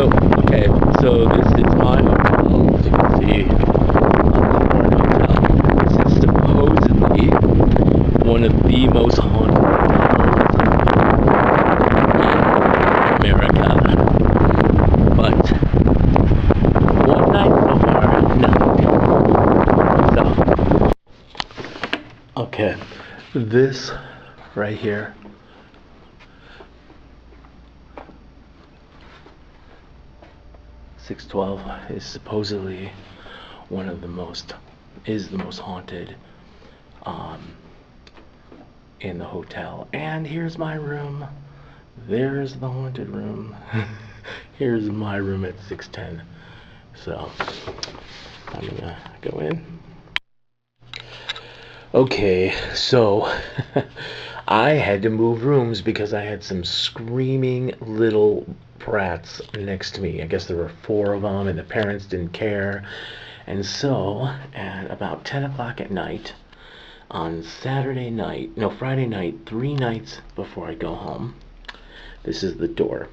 So, okay, so this is my hotel, as you can see, hotel. This is supposedly one of the most haunted hotels in America. But one night so far, no. So, okay, this right here. 612 is supposedly the most haunted in the hotel. And here's my room. There's the haunted room. Here's my room at 610. So I'm gonna go in. Okay, so I had to move rooms because I had some screaming little brats next to me. I guess there were 4 of them and the parents didn't care. And so at about 10 o'clock at night on Friday night, 3 nights before I go home, this is the door.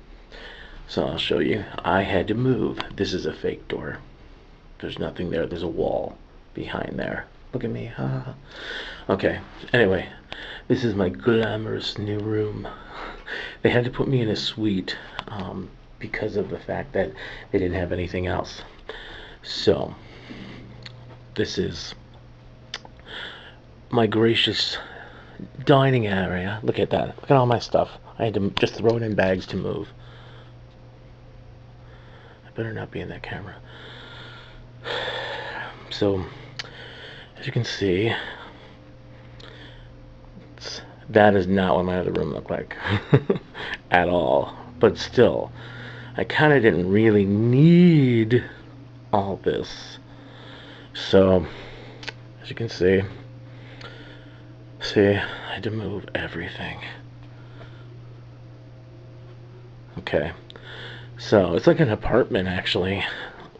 So I'll show you. I had to move. This is a fake door. There's nothing there. There's a wall behind there. Look at me. Okay, anyway, this is my glamorous new room. They had to put me in a suite because of the fact that they didn't have anything else. So, this is my gracious dining area. Look at that. Look at all my stuff. I had to just throw it in bags to move. I better not be in that camera. So, as you can see, that is not what my other room looked like at all. But still, I kind of didn't really need all this. So, as you can see, I had to move everything. Okay, so it's like an apartment actually.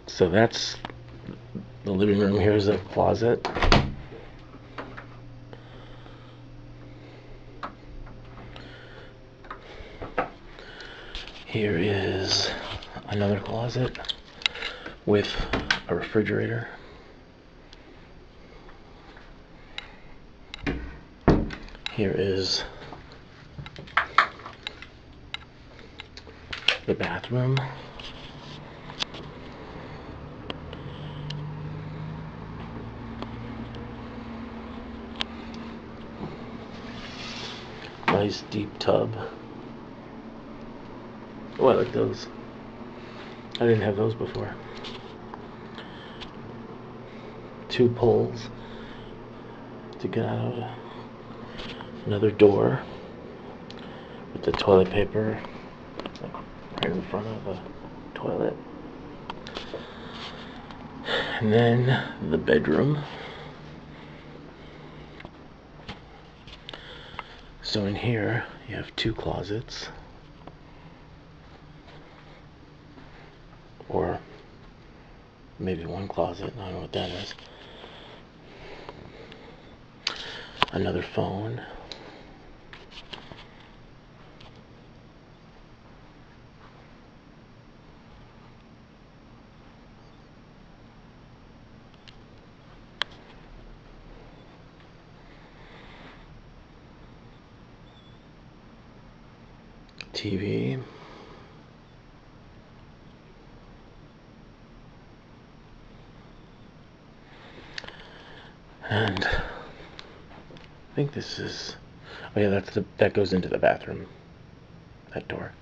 So that's the living room. Here's a closet. Here is another closet with a refrigerator. Here is the bathroom. Nice deep tub. Oh, I like those. I didn't have those before. 2 poles to get out of. Another door with the toilet paper right in front of the toilet. And then the bedroom. So in here you have 2 closets. Or maybe 1 closet, I don't know what that is. Another phone. TV. And I think this is, oh yeah, that goes into the bathroom, that door.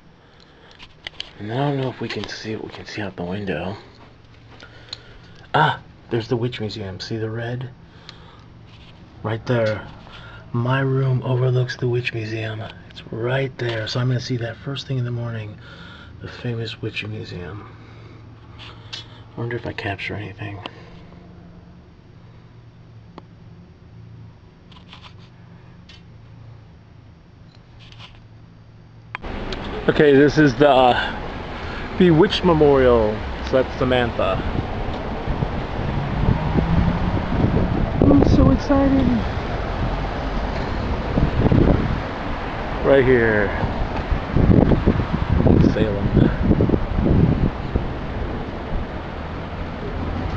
And I don't know if we can see what we can see out the window. Ah, there's the Witch Museum. See the red? Right there. My room overlooks the Witch Museum. It's right there. So I'm going to see that first thing in the morning. The famous Witch Museum. I wonder if I capture anything. Okay, this is the Bewitched Memorial. So that's Samantha. I'm so excited. Right here. Salem.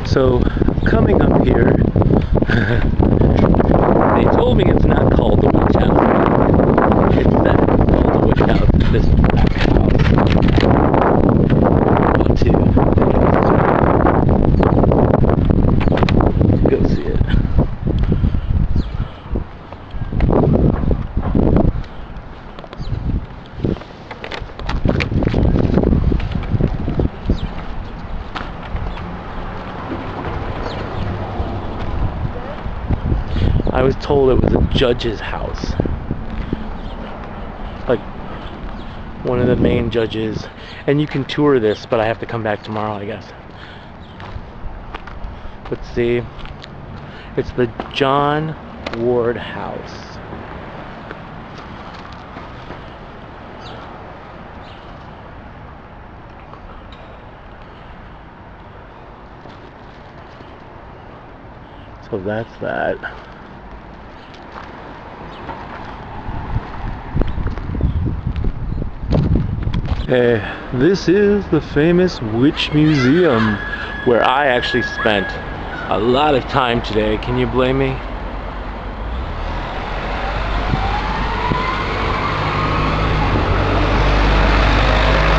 So, coming up here, they told me it's not called the witch house. It's that it's called the witch house. This back house. Go see it. I was told it was a judge's house. Like one of the main judges. And you can tour this, but I have to come back tomorrow, I guess. Let's see. It's the John Ward House. So that's that. This is the famous Witch Museum, where I actually spent a lot of time today. Can you blame me?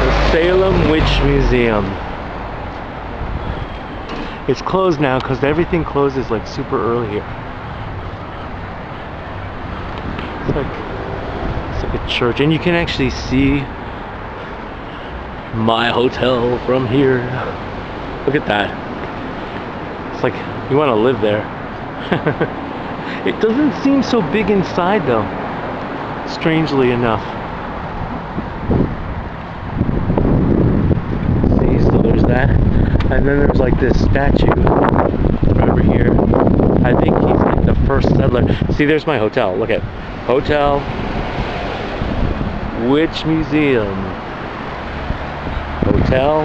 The Salem Witch Museum. It's closed now because everything closes like super early here. It's like a church, and you can actually see my hotel from here. Look at that. It's like you want to live there. It doesn't seem so big inside though, strangely enough. See, so there's that, and then there's like this statue over here. I think he's like the first settler. See, there's my hotel. Look at Hotel Witch Museum. Hotel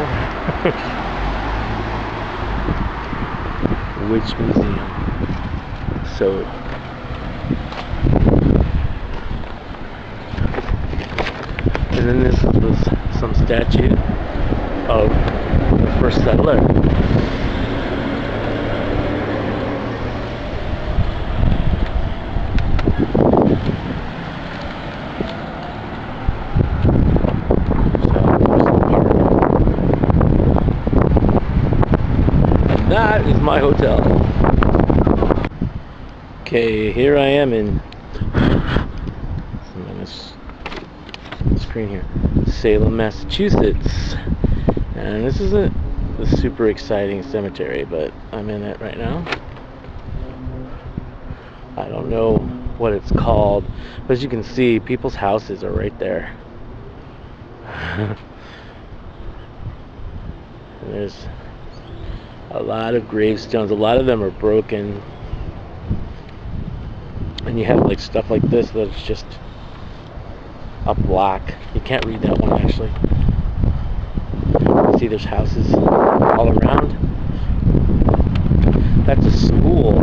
Witch Museum. So and then this was some statue of the first settler. That is my hotel. Okay, here I am in this screen here, Salem, Massachusetts, and this isn't a super exciting cemetery, but I'm in it right now. I don't know what it's called, but as you can see, people's houses are right there. And there's a lot of gravestones. A lot of them are broken, and you have like stuff like this that's just a black. You can't read that one actually. See, there's houses all around. That's a school. You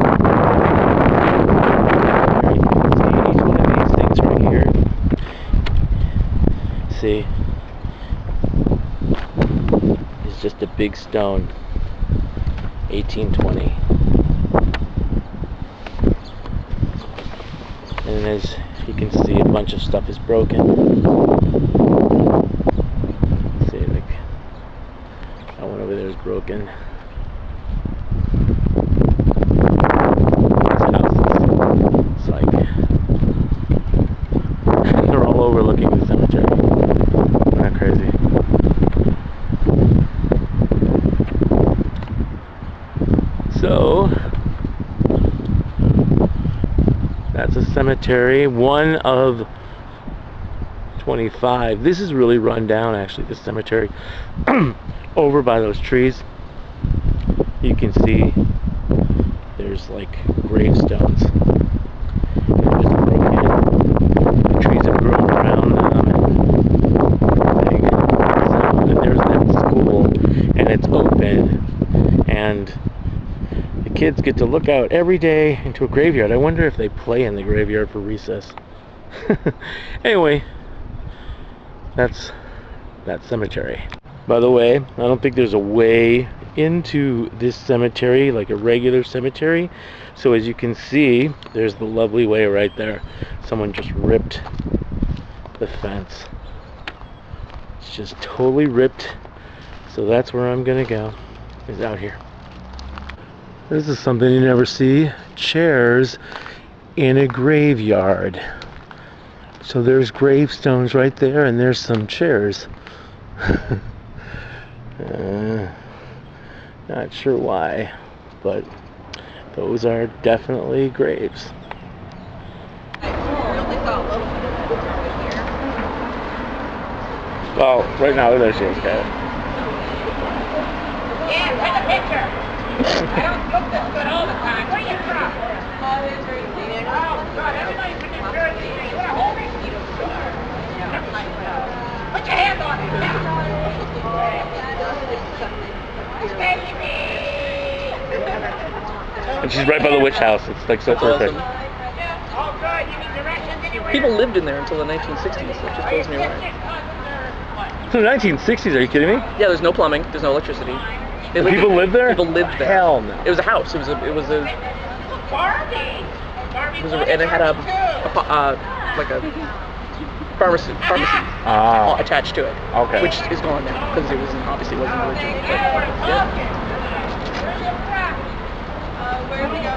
can see each one of these things right here. See, it's just a big stone. 1820. And as you can see, a bunch of stuff is broken. See, like that one over there is broken. These houses, it's like they're all overlooking the cemetery. Isn't that crazy? So that's a cemetery, one of 25. This is really run down actually, this cemetery. Over by those trees, you can see there's like gravestones. They're just broken. The trees have grown around them. And there's that school, and it's open, and kids get to look out every day into a graveyard. I wonder if they play in the graveyard for recess. Anyway, that's that cemetery. By the way, I don't think there's a way into this cemetery like a regular cemetery. So as you can see, there's the lovely way right there. Someone just ripped the fence. It's just totally ripped. So that's where I'm gonna go, is out here. This is something you never see. Chairs in a graveyard. So there's gravestones right there, and there's some chairs. Not sure why, but those are definitely graves. Well, right now there she is, Kat. Yeah, take a picture. I don't look this good all the time. Where are you from? Oh, God, everybody's from New Jersey. You want to hold me? Put your hands on it. And she's right by the witch house. It's like so perfect. Oh, good. You need directions anywhere? People lived in there until the 1960s, which just blows me away. So the 1960s, are you kidding me? Yeah, there's no plumbing, there's no electricity. People lived there? People lived there. Hell no. It was a house. It was a Barbie. and it had a like a pharmacy attached to it. Okay. Which is gone now because it obviously wasn't original. But, yeah. Where we go?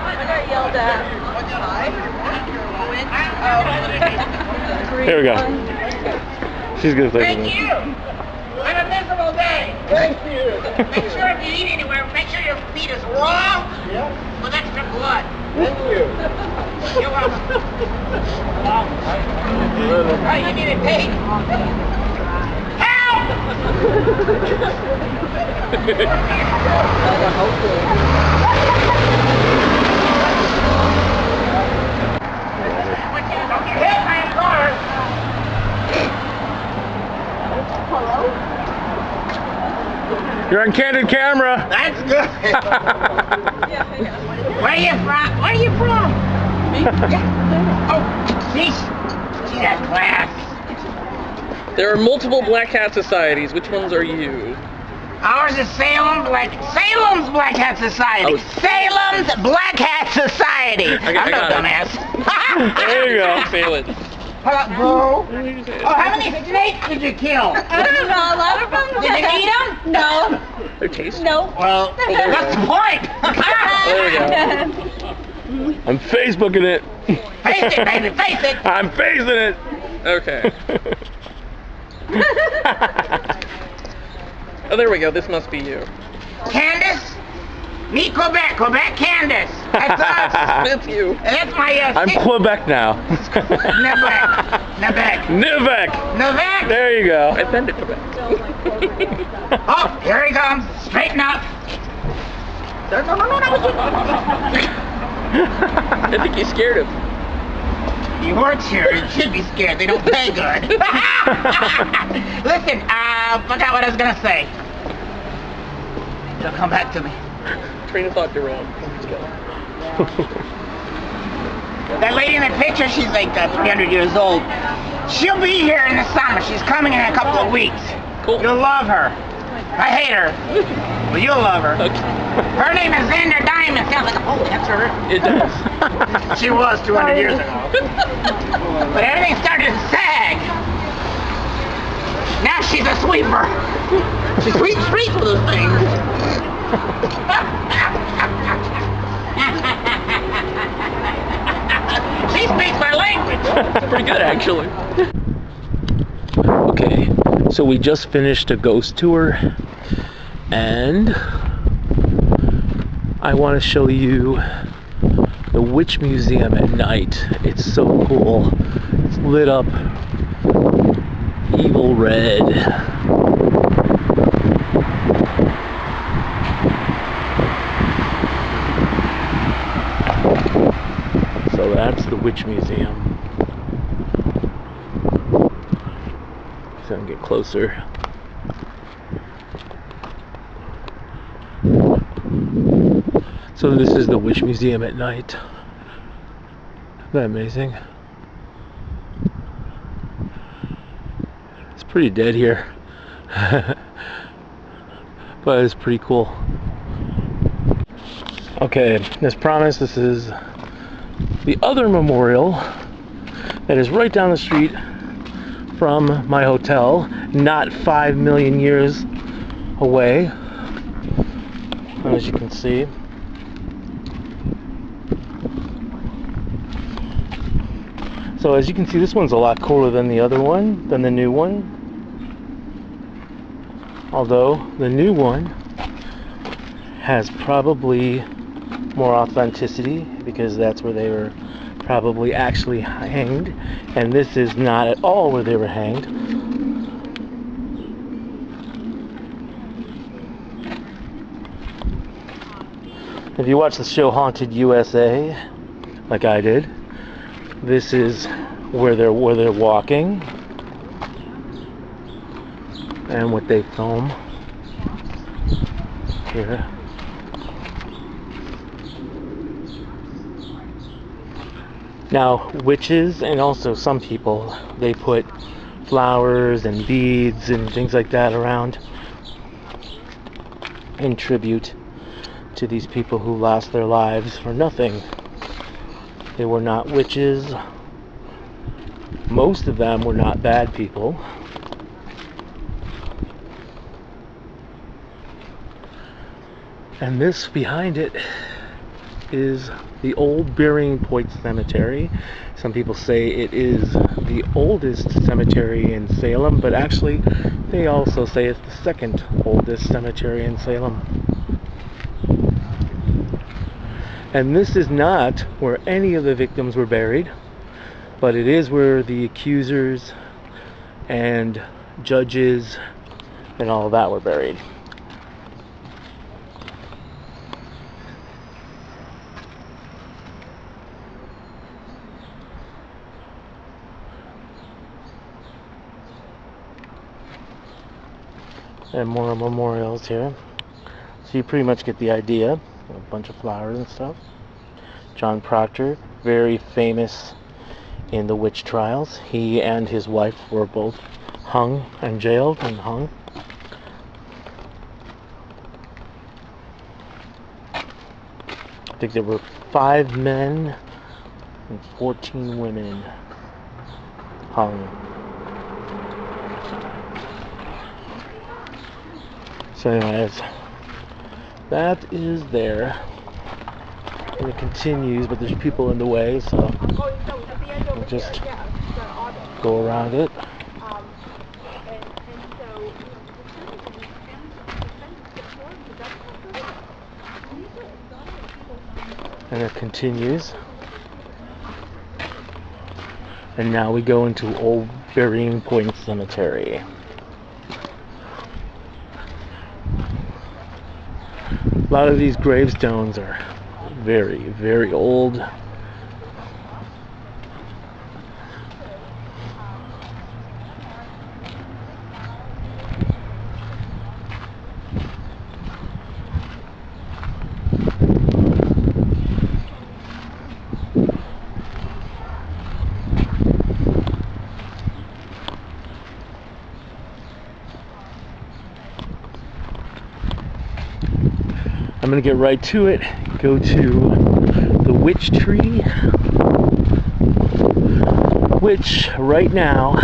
I got yelled at. Here we go. She's gonna say Thank something. you. On a miserable day. Thank you. Make sure if you eat anywhere, make sure your feet is raw with extra blood. Thank you. You're welcome. Oh, you need a take. Help! Don't get hit by a car. You're on candid camera. That's good. Where are you from? Where are you from? Oh, see that class. There are multiple Black Hat societies. Which ones are you? Ours is Salem's Black Hat Society. Oh. Salem's Black Hat Society. I I'm no got it. dumbass. There you go. Fail it. Bro. Oh, how many snakes did you kill? I don't know, a lot of them. Did you eat them? No. Their taste? No. Well, what's the point? There we go. I'm Facebooking it. Face it, baby, face it. I'm facing it. Okay. Oh, there we go. This must be you. Candace? Meet Quebec. Quebec Candace. That's us. That's you. That's my I'm Quebec now. Quebec. Nivek. There you go. I've been to Quebec. Oh, here he comes. Straighten up. No. I think you scared him. He works here. You should be scared. They don't pay good. Listen, forgot what I was gonna say. It'll come back to me. Train of thought derailed. Let's go. That lady in the picture, she's like 300 years old. She'll be here in the summer. She's coming in a couple of weeks. Cool. You'll love her. I hate her, but you'll love her. Okay. Her name is Xander Diamond. Sounds like, oh, that's her. It does. She was 200 years ago. But everything started to sag. Now she's a sweeper. She sweeps streets with those things. She speaks my language. It's pretty good, actually. Okay, so we just finished a ghost tour, and I want to show you the Witch Museum at night. It's so cool. It's lit up evil red. So that's the Witch Museum. So I can get closer. So this is the Witch Museum at night. Isn't that amazing? pretty dead here. But it's pretty cool. Okay, as promised, this is the other memorial that is right down the street from my hotel, not 5 million years away, as you can see. So as you can see, this one's a lot cooler than the other one, than the new one. Although the new one has probably more authenticity because that's where they were probably actually hanged, and this is not at all where they were hanged. If you watch the show Haunted USA, like I did, this is where they're walking and what they film here. Now, witches and also some people, they put flowers and beads and things like that around in tribute to these people who lost their lives for nothing. They were not witches. Most of them were not bad people. And this behind it is the old burying point cemetery. Some people say it is the oldest cemetery in Salem, but actually they also say it's the second oldest cemetery in Salem. And this is not where any of the victims were buried, but it is where the accusers and judges and all of that were buried. And more memorials here. So you pretty much get the idea. A bunch of flowers and stuff. John Proctor, very famous in the witch trials. He and his wife were both hung and jailed and hung. I think there were 5 men and 14 women hung. So anyways, that is there. And it continues, but there's people in the way, so we'll just go around it. And it continues. And now we go into Old Burying Point Cemetery. A lot of these gravestones are very, very old. I'm gonna get right to it, go to the witch tree, which right now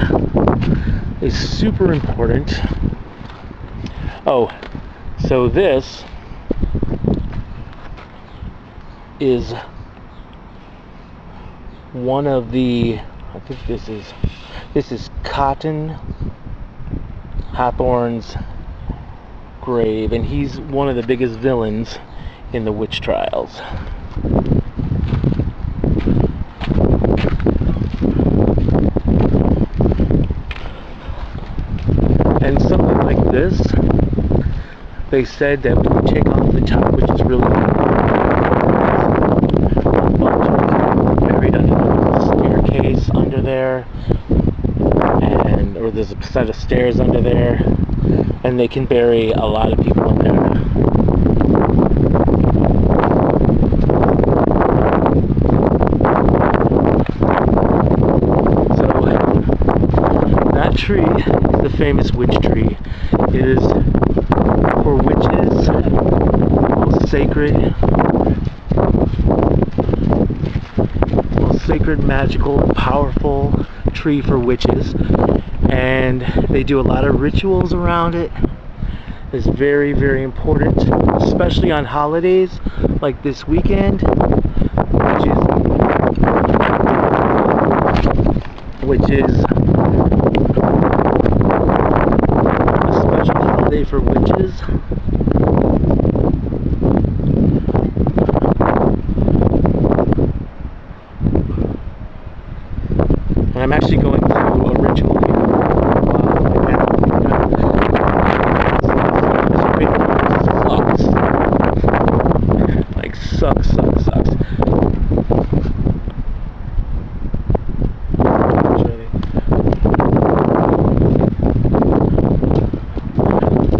is super important. Oh, so this is one of the, I think this is Cotton Hawthorne's grave, and he's one of the biggest villains in the witch trials. And something like this, they said that when you take off the top, which is really buried under the staircase under there, and or there's a set of stairs under there, and they can bury a lot of people in there. So that tree is the famous witch tree. It is for witches, most sacred, magical, powerful tree for witches, and they do a lot of rituals around it. It's very, very important, especially on holidays like this weekend, which is a special holiday for witches. And I'm actually going through a ritual here. Like sucks.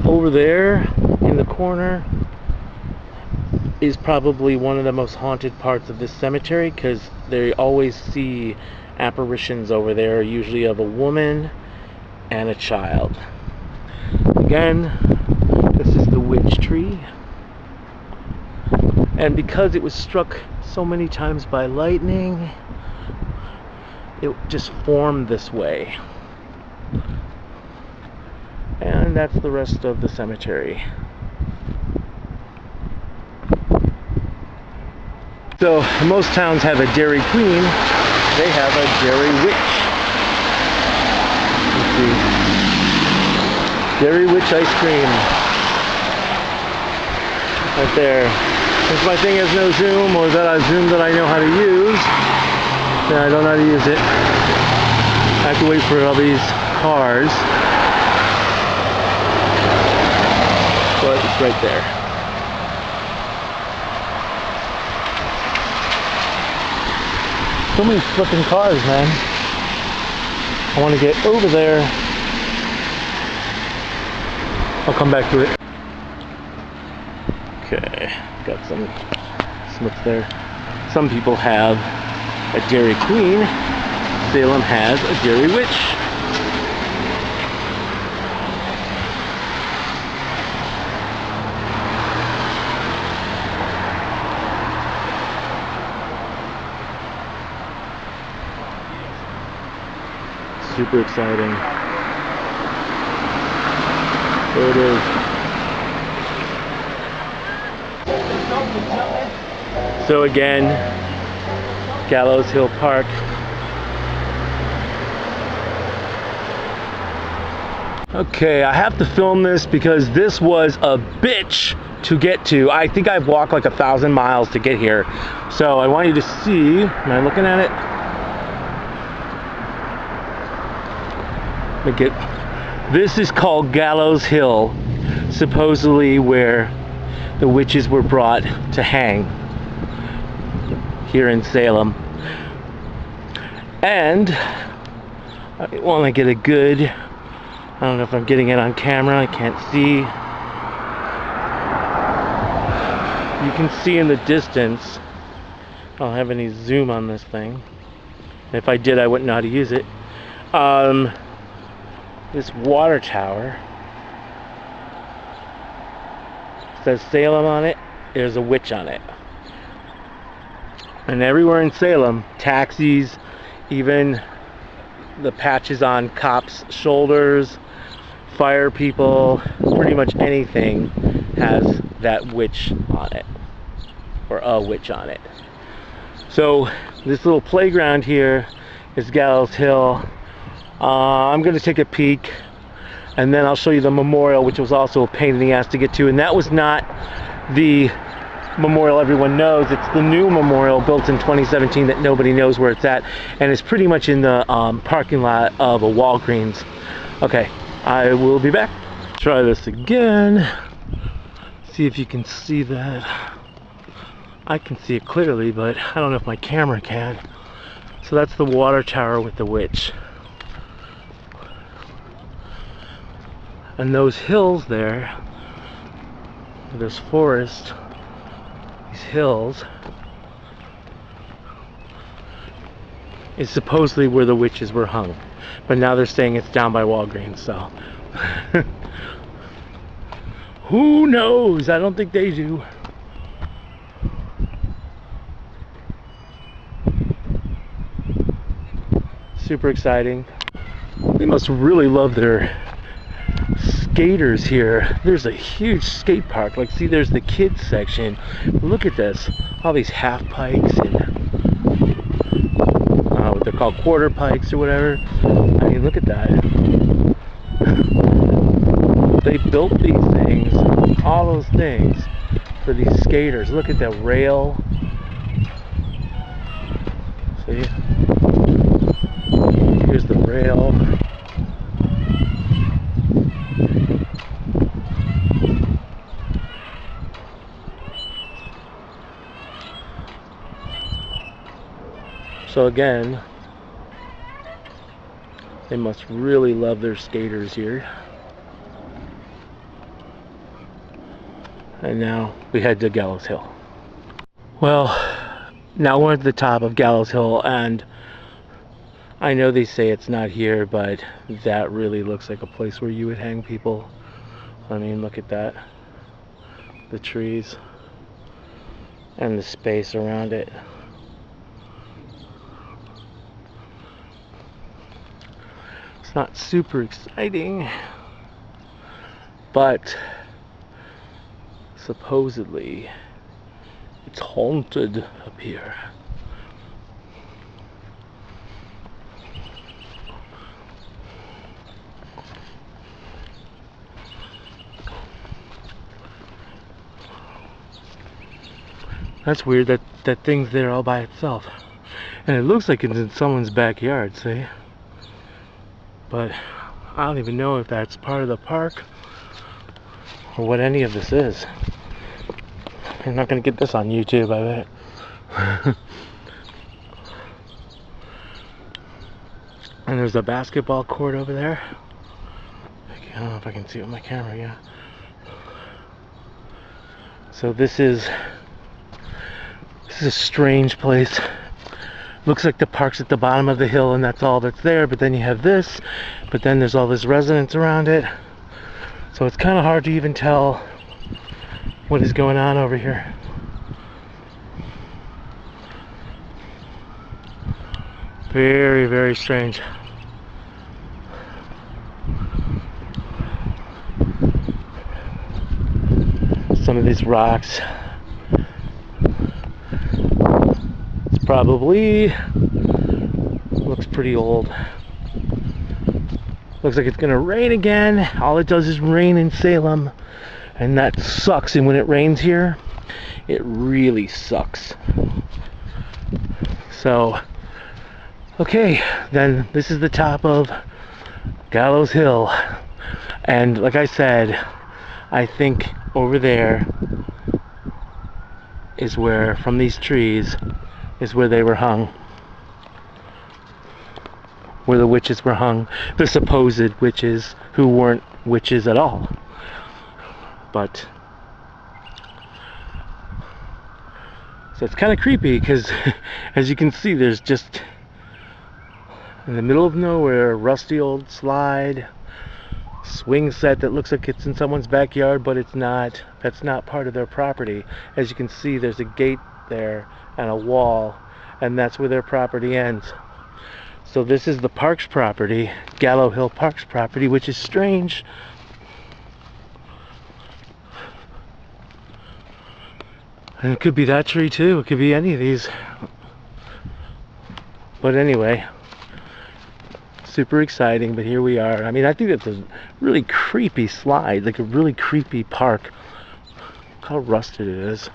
Over there in the corner is probably one of the most haunted parts of this cemetery, because they always see apparitions over there, usually of a woman and a child. Again, this is the witch tree, and because it was struck so many times by lightning, it just formed this way. And that's the rest of the cemetery. So most towns have a Dairy Queen. They have a Dairy Witch. Let's see. Dairy Witch ice cream. Right there. Since my thing has no zoom, or that I zoom that I know how to use, then I don't know how to use it. I have to wait for all these cars. But it's right there. So many flipping cars, man. I want to get over there. I'll come back to it. Okay, got some up there. Some people have a Dairy Queen. Salem has a Dairy Witch. Super exciting. There it is. So again, Gallows Hill Park. Okay, I have to film this because this was a bitch to get to. I think I've walked like 1,000 miles to get here. So I want you to see, am I looking at it? This is called Gallows Hill, supposedly where the witches were brought to hang here in Salem. And I want to get a good, I don't know if I'm getting it on camera, I can't see. You can see in the distance, I don't have any zoom on this thing. If I did, I wouldn't know how to use it. This water tower says Salem on it. There's a witch on it. And everywhere in Salem, taxis, even the patches on cops' shoulders, fire people, pretty much anything has that witch on it, or a witch on it. So this little playground here is Gallows Hill. I'm going to take a peek, and then I'll show you the memorial, which was also a pain in the ass to get to. And that was not the memorial everyone knows. It's the new memorial built in 2017 that nobody knows where it's at, and it's pretty much in the parking lot of a Walgreens. Okay, I will be back. Try this again. See if you can see that. I can see it clearly, but I don't know if my camera can. So that's the water tower with the witch. And those hills there, this forest, these hills, is supposedly where the witches were hung. but now they're saying it's down by Walgreens, so who knows? I don't think they do. Super exciting. They must really love their skaters here. There's a huge skate park. Like, see, there's the kids section. Look at this. All these half pikes and what they're called, quarter pikes or whatever. I mean, look at that. They built these things, all those things, for these skaters. Look at that rail. See? Here's the rail. So again, they must really love their skaters here. And now we head to Gallows Hill. Well, now we're at the top of Gallows Hill, and I know they say it's not here, but that really looks like a place where you would hang people. I mean, look at that. The trees and the space around it. It's not super exciting, but supposedly it's haunted up here. That's weird that that thing's there all by itself. And it looks like it's in someone's backyard, see? But I don't even know if that's part of the park or what any of this is. I'm not gonna get this on YouTube, I bet. And there's a basketball court over there. I don't know if I can see it with my camera, yeah. So this is a strange place. Looks like the park's at the bottom of the hill and that's all that's there, but then you have this, but then there's all this residence around it. So it's kind of hard to even tell what is going on over here. Very, very strange. Some of these rocks. It's probably looks pretty old. Looks like it's gonna rain again. All it does is rain in Salem, and that sucks. And when it rains here, it really sucks. So, okay, then this is the top of Gallows Hill, and like I said, I think over there is where, from these trees, is where they were hung. Where the witches were hung. The supposed witches who weren't witches at all. But so it's kind of creepy because as you can see, there's just in the middle of nowhere a rusty old slide swing set that looks like it's in someone's backyard, but it's not. That's not part of their property. As you can see, there's a gate there and a wall, and that's where their property ends. So this is the park's property, Gallows Hill Park's property, which is strange. And it could be that tree too. It could be any of these. But anyway, super exciting, but here we are. I mean, I think that's a really creepy slide, like a really creepy park. Look how rusted it is.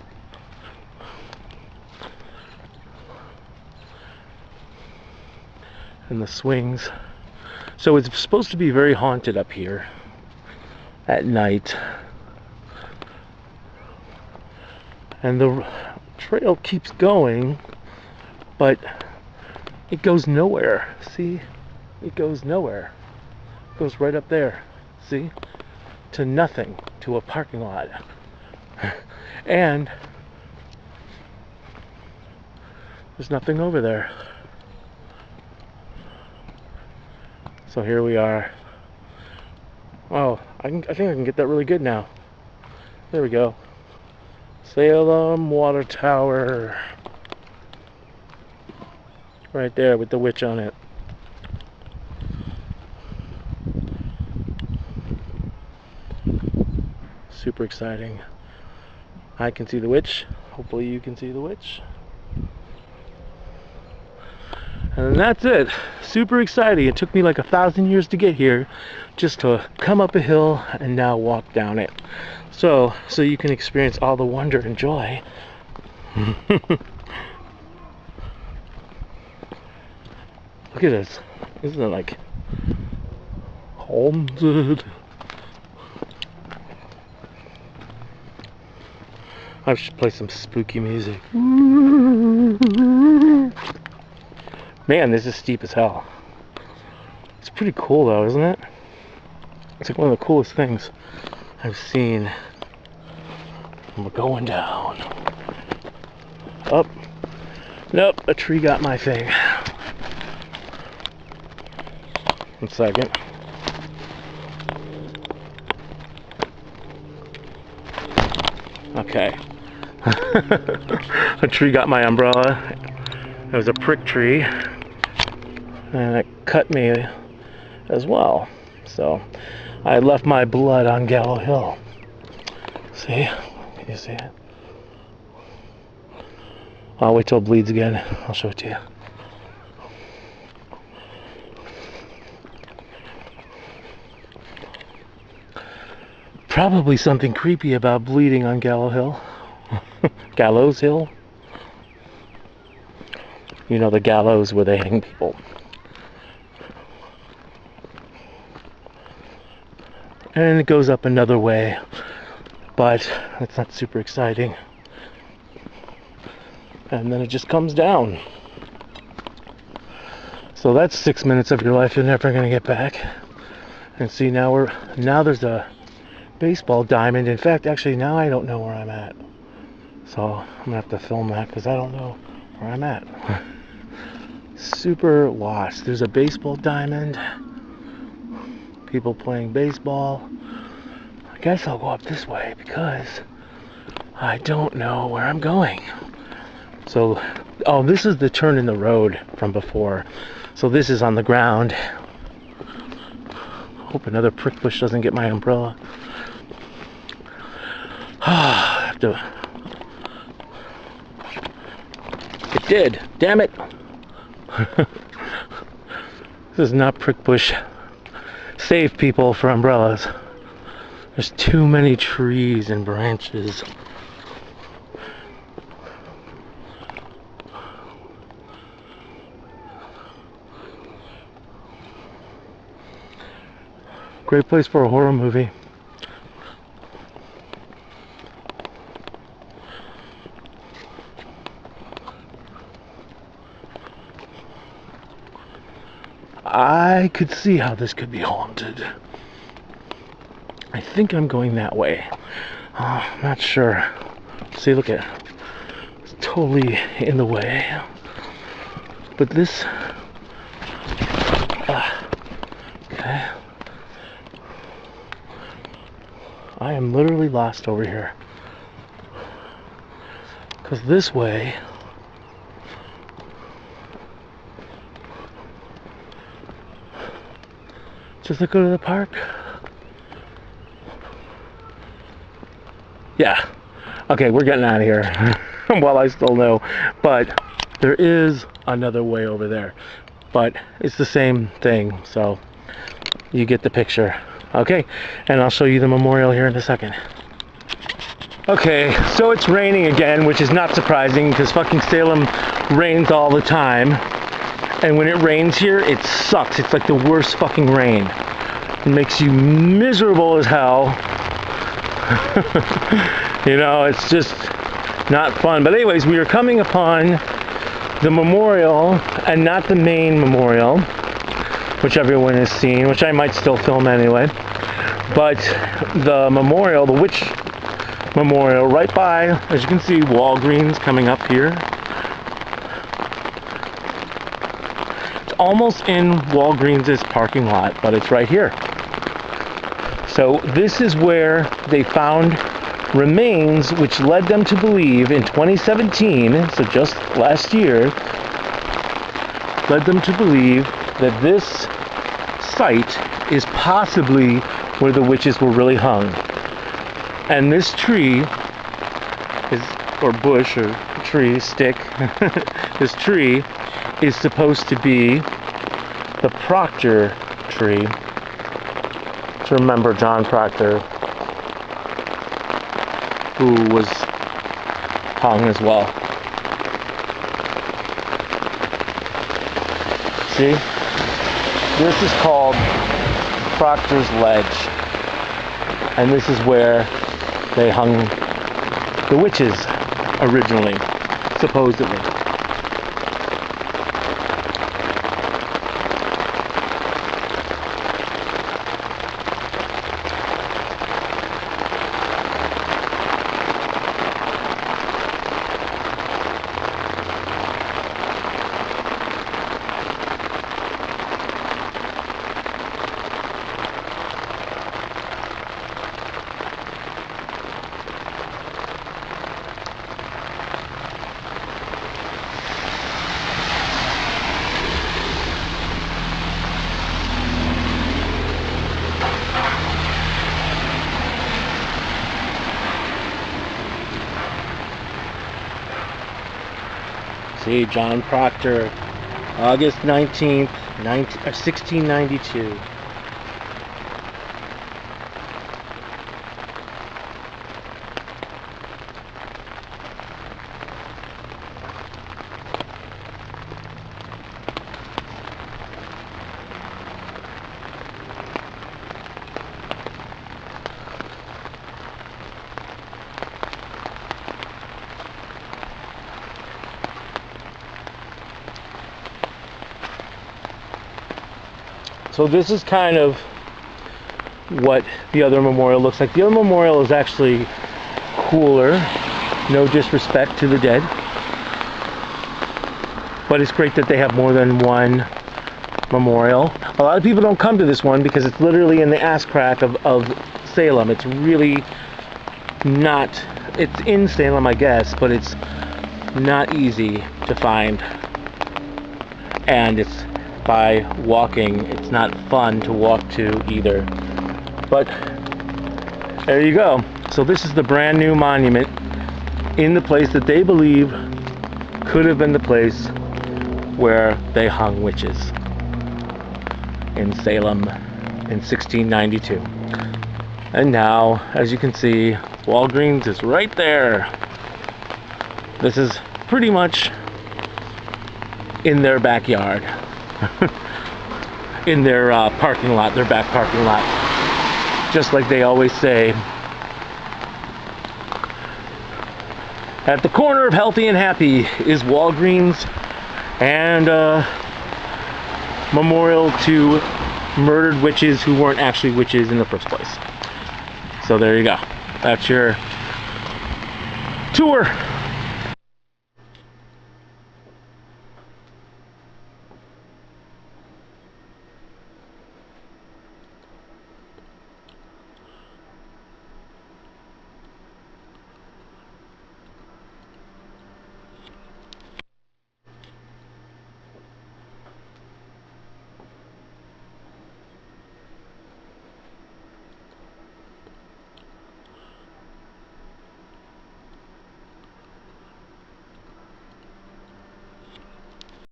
And the swings. So it's supposed to be very haunted up here at night. And the trail keeps going, but it goes nowhere. See? It goes nowhere. It goes right up there. See? To nothing. To a parking lot. And there's nothing over there. So here we are. Oh, I think I can get that really good now. There we go. Salem Water Tower. Right there with the witch on it. Super exciting. I can see the witch. Hopefully you can see the witch. And that's it. Super exciting. It took me like 1,000 years to get here just to come up a hill and now walk down it. So you can experience all the wonder and joy. Look at this. Isn't it like haunted? I should play some spooky music. Man, this is steep as hell. It's pretty cool though, isn't it? It's like one of the coolest things I've seen. And we're going down. Up. Nope, a tree got my thing. 1 second. Okay. A tree got my umbrella. It was a prick tree. And it cut me as well. So I left my blood on Gallow Hill. See? Can you see it? I'll wait till it bleeds again. I'll show it to you. Probably something creepy about bleeding on Gallow Hill. Gallows Hill. You know, the gallows where they hang people. And it goes up another way, but it's not super exciting. And then it just comes down. So that's 6 minutes of your life you're never gonna get back. And see, now there's a baseball diamond. In fact, actually now I don't know where I'm at. So I'm gonna have to film that because I don't know where I'm at. Super lost. There's a baseball diamond. People playing baseball. I guess I'll go up this way because I don't know where I'm going. So, oh, this is the turn in the road from before. So this is on the ground. Hope another prick bush doesn't get my umbrella. I have to. It did. Damn it. This is not prick bush. Save people for umbrellas. There's too many trees and branches. Great place for a horror movie. I could see how this could be haunted. I think I'm going that way. I'm not sure. See, look at it. It's totally in the way. But this... okay. I am literally lost over here. Because this way... just to go to the park. Yeah. Okay, we're getting out of here. Well, I still know. But there is another way over there. But it's the same thing. So you get the picture. Okay. And I'll show you the memorial here in a second. Okay, so it's raining again, which is not surprising because fucking Salem rains all the time. And when it rains here, it sucks. It's like the worst fucking rain. It makes you miserable as hell. You know, it's just not fun. But anyways, we are coming upon the memorial and not the main memorial, which everyone has seen, which I might still film anyway. But the memorial, the witch memorial, right by, as you can see, Walgreens coming up here. almost in Walgreens' parking lot, but it's right here. So this is where they found remains, which led them to believe in 2017, so just last year, led them to believe that this site is possibly where the witches were really hung. And this tree is, or bush, or tree, stick, this tree is supposed to be the Proctor tree, to remember John Proctor, who was hung as well. See? This is called Proctor's Ledge. And this is where they hung the witches originally, supposedly. See, John Proctor, August 19th, 1692. So this is kind of what the other memorial looks like. The other memorial is actually cooler, no disrespect to the dead, but it's great that they have more than one memorial. A lot of people don't come to this one because it's literally in the ass crack of Salem. It's really not, it's in Salem, I guess, but it's not easy to find, and it's by walking. It's not fun to walk to either. But there you go. So this is the brand new monument in the place that they believe could have been the place where they hung witches in Salem in 1692. And now, as you can see, Walgreens is right there. This is pretty much in their backyard. In their parking lot, their back parking lot. Just like they always say, at the corner of Healthy and Happy is Walgreens, and memorial to murdered witches who weren't actually witches in the first place. So there you go. That's your tour